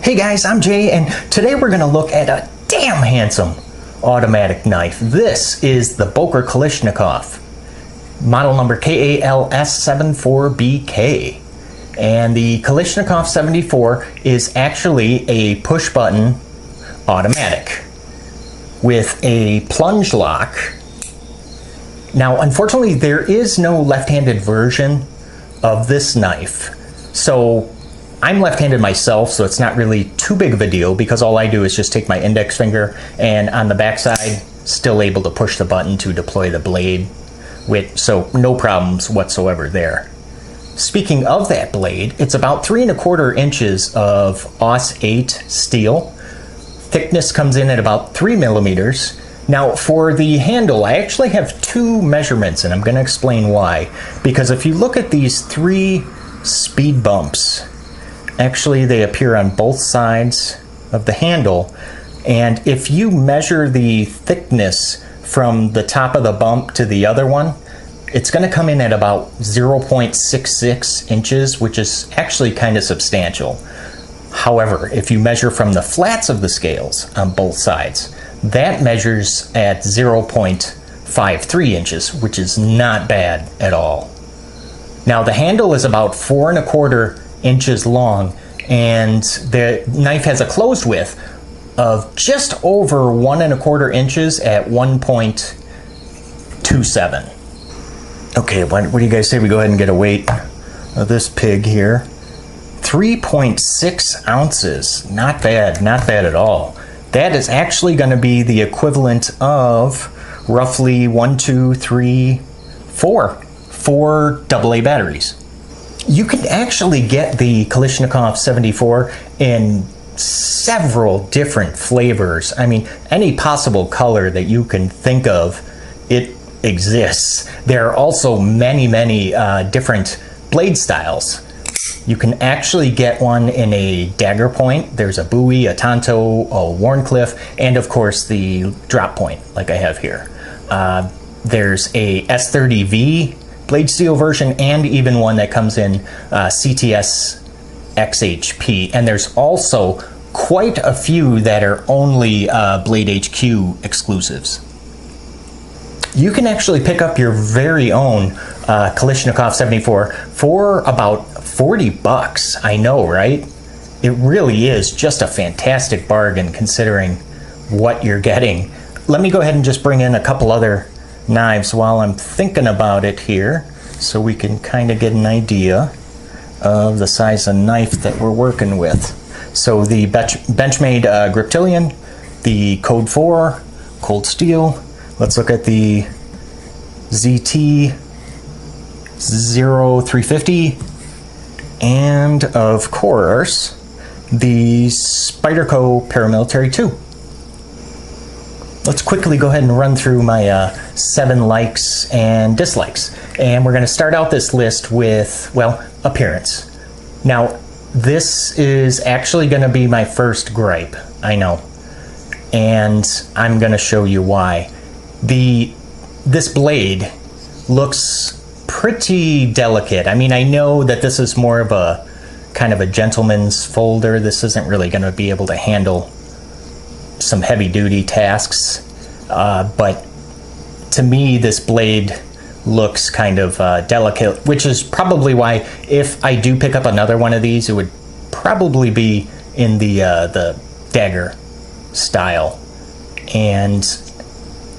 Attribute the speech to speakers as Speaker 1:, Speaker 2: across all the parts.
Speaker 1: Hey guys, I'm Jay, and today we're going to look at a damn handsome automatic knife. This is the Boker Kalashnikov, model number KALS74BK. And the Kalashnikov 74 is actually a push-button automatic with a plunge lock. Now, unfortunately, there is no left-handed version of this knife. So I'm left-handed myself, so it's not really too big of a deal because all I do is just take my index finger and on the backside, still able to push the button to deploy the blade, so no problems whatsoever there. Speaking of that blade, it's about 3 1/4 inches of AUS 8 steel. Thickness comes in at about 3 millimeters. Now for the handle, I actually have 2 measurements, and I'm going to explain why. Because if you look at these 3 speed bumps, actually they appear on both sides of the handle, and if you measure the thickness from the top of the bump to the other one, it's going to come in at about 0.66 inches, which is actually kind of substantial. However, if you measure from the flats of the scales on both sides, that measures at 0.53 inches, which is not bad at all. Now the handle is about 4 1/4 inches long, and the knife has a closed width of just over 1 1/4 inches at 1.27. Okay, what do you guys say we go ahead and get a weight of this pig here? 3.6 ounces. Not bad, not bad at all. That is actually going to be the equivalent of roughly 4 AA batteries. You can actually get the Kalashnikov 74 in several different flavors. I mean, any possible color that you can think of, it exists. There are also many different blade styles. You can actually get one in a dagger point. There's a Bowie, a Tonto, a Warncliffe, and of course the drop point, like I have here. There's a S30V blade steel version, and even one that comes in CTS XHP. And there's also quite a few that are only Blade HQ exclusives. You can actually pick up your very own Kalashnikov 74 for about 40 bucks. I know, right? It really is just a fantastic bargain considering what you're getting. Let me go ahead and just bring in a couple other knives while I'm thinking about it here, so we can kind of get an idea of the size of knife that we're working with. So the Benchmade Griptilian, the Code 4 cold steel. Let's look at the ZT 0350, and of course the Spyderco Paramilitary 2. Let's quickly go ahead and run through my 7 likes and dislikes. And we're going to start out this list with, well, appearance. Now, this is actually going to be my first gripe, I know. And I'm going to show you why. This blade looks pretty delicate. I mean, I know that this is more of a kind of a gentleman's folder. This isn't really going to be able to handle some heavy-duty tasks, but to me this blade looks kind of delicate, which is probably why if I do pick up another one of these, it would probably be in the dagger style. And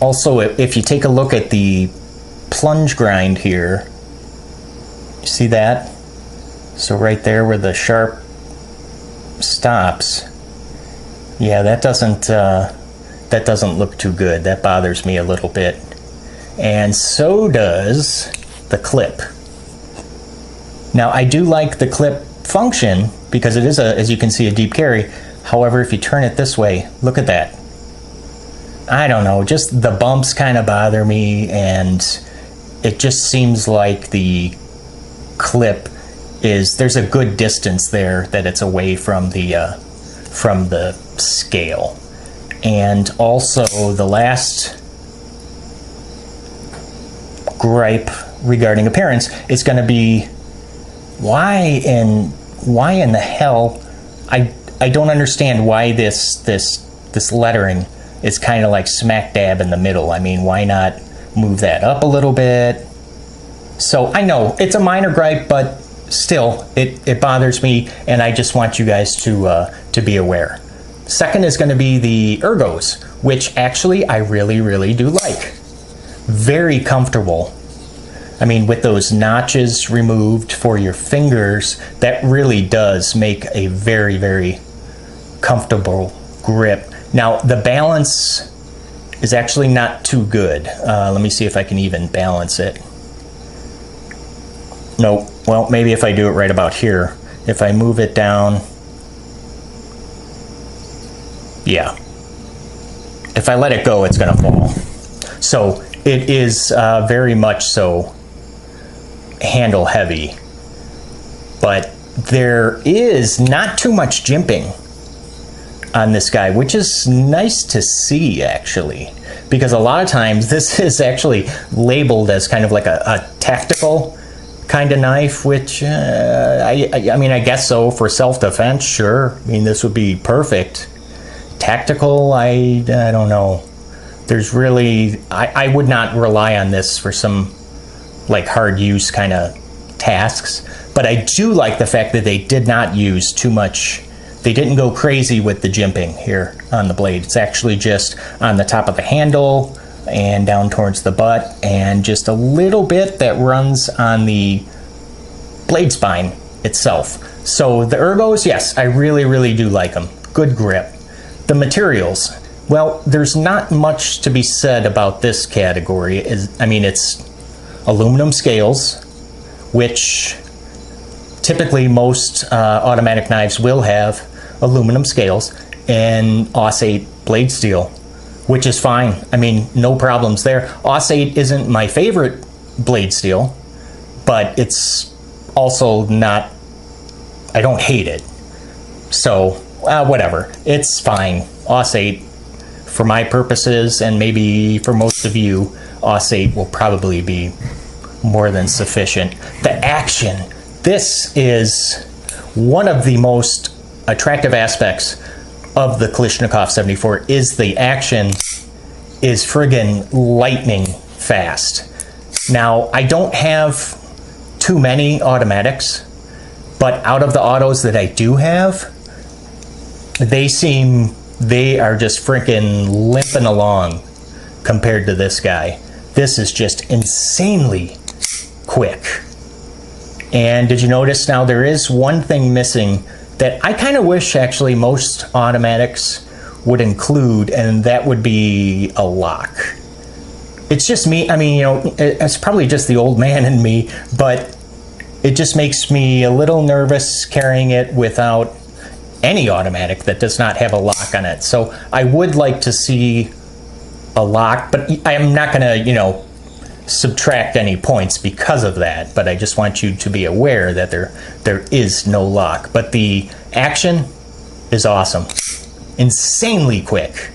Speaker 1: also, if you take a look at the plunge grind here, you see that? So right there where the sharp stops, yeah, that doesn't look too good. That bothers me a little bit. And so does the clip. Now, I do like the clip function because it is, as you can see, a deep carry. However, if you turn it this way, look at that. I don't know, just the bumps kind of bother me, and it just seems like the clip there's a good distance there that it's away from the scale. And also the last gripe regarding appearance is going to be why in the hell I don't understand why this lettering is kind of like smack dab in the middle. I mean, why not move that up a little bit? So I know it's a minor gripe, but still, it bothers me, and I just want you guys to be aware. Second is going to be the ergos, which actually I really do like. Very comfortable. I mean, with those notches removed for your fingers, that really does make a very comfortable grip. Now, the balance is actually not too good. Let me see if I can even balance it. Nope. Well, maybe if I do it right about here. If I move it down, yeah. If I let it go, it's going to fall. So it is very much so handle heavy. But there is not too much jimping on this guy, which is nice to see, actually. Because a lot of times this is actually labeled as kind of like a tactical kind of knife, which I mean, I guess so for self-defense, sure. I mean, this would be perfect. Tactical, I don't know. There's really, I would not rely on this for some like hard use kind of tasks. But I do like the fact that they did not use too much. They didn't go crazy with the jimping here on the blade. It's actually just on the top of the handle and down towards the butt, and just a little bit that runs on the blade spine itself. So the ergos, yes, I really do like them. Good grip. The materials, well, there's not much to be said about this category. I mean, it's aluminum scales, which typically most automatic knives will have aluminum scales, and AUS-8 blade steel, which is fine. I mean, no problems there. AUS-8 isn't my favorite blade steel, but it's also not, I don't hate it. So, whatever. It's fine. AUS-8, for my purposes, and maybe for most of you, AUS-8 will probably be more than sufficient. The action. This is one of the most attractive aspects of the Kalashnikov 74 is the action is friggin' lightning fast. Now, I don't have too many automatics, but out of the autos that I do have, they are just freaking limping along compared to this guy. This is just insanely quick. And did you notice now there is one thing missing that I kind of wish actually most automatics would include, and that would be a lock. It's just me, I mean, you know, it's probably just the old man in me, but it just makes me a little nervous carrying it without any automatic that does not have a lock on it. So I would like to see a lock, but I'm not gonna, you know, subtract any points because of that, but I just want you to be aware that there is no lock. But the action is awesome. Insanely quick.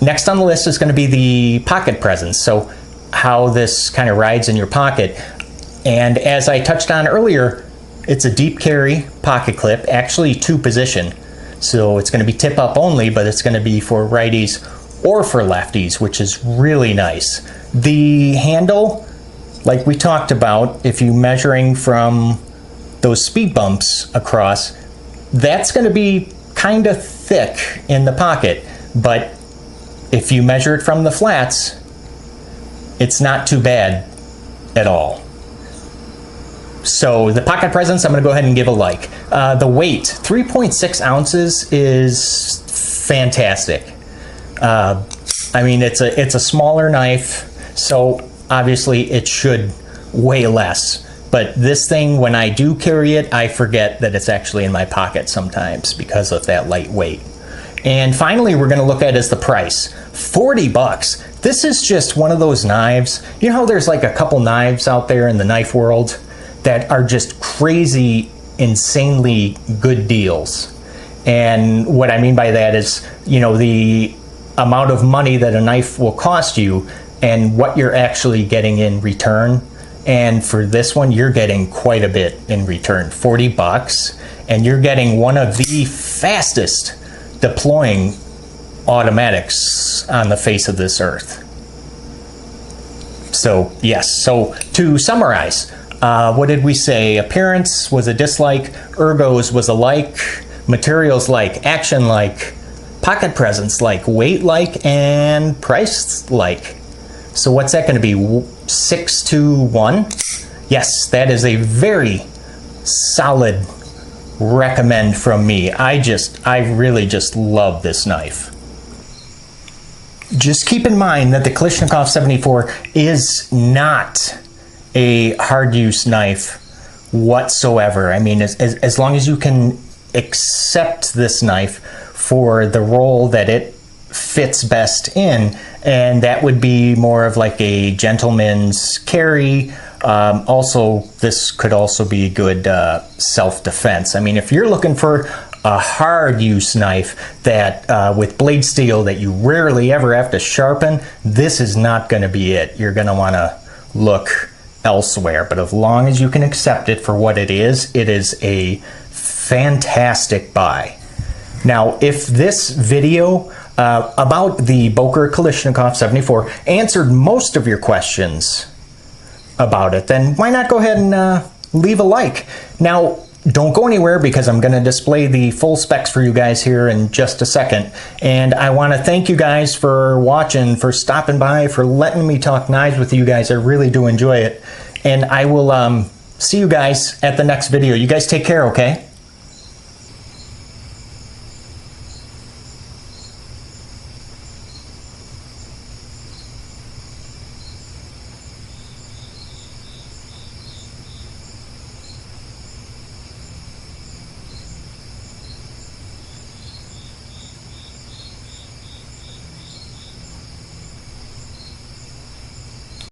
Speaker 1: Next on the list is going to be the pocket presence, so how this kind of rides in your pocket. And as I touched on earlier, it's a deep carry pocket clip, actually 2-position. So it's going to be tip up only, but it's going to be for righties or for lefties, which is really nice. The handle, like we talked about, if you're measuring from those speed bumps across, that's going to be kind of thick in the pocket. But if you measure it from the flats, it's not too bad at all. So the pocket presence, I'm going to go ahead and give a like. The weight, 3.6 ounces is fantastic. I mean, it's a smaller knife, so obviously it should weigh less. But this thing, when I do carry it, I forget that it's actually in my pocket sometimes because of that light weight. And finally, we're going to look at is the price. 40 bucks. This is just one of those knives. You know how there's like a couple knives out there in the knife world that are just crazy, insanely good deals. And what I mean by that is, you know, the amount of money that a knife will cost you and what you're actually getting in return. And for this one, you're getting quite a bit in return, 40 bucks. and you're getting one of the fastest deploying automatics on the face of this earth. So yes, so to summarize, what did we say? Appearance was a dislike, ergos was a like, materials like, action like, pocket presence like, weight like, and price like. So what's that going to be? 6 to 1? Yes, that is a very solid recommend from me. I really just love this knife. Just keep in mind that the Kalashnikov 74 is not a hard use knife whatsoever. I mean, as long as you can accept this knife for the role that it fits best in, and that would be more of like a gentleman's carry. Also, this could also be good self-defense. I mean, if you're looking for a hard use knife that with blade steel that you rarely ever have to sharpen, this is not going to be it. You're going to want to look elsewhere. But as long as you can accept it for what it is a fantastic buy. Now, if this video about the Boker Kalashnikov 74 answered most of your questions about it, then why not go ahead and leave a like. Now, don't go anywhere because I'm going to display the full specs for you guys here in just a second. And I want to thank you guys for watching, for stopping by, for letting me talk knives with you guys. I really do enjoy it. And I will see you guys at the next video. You guys take care, okay?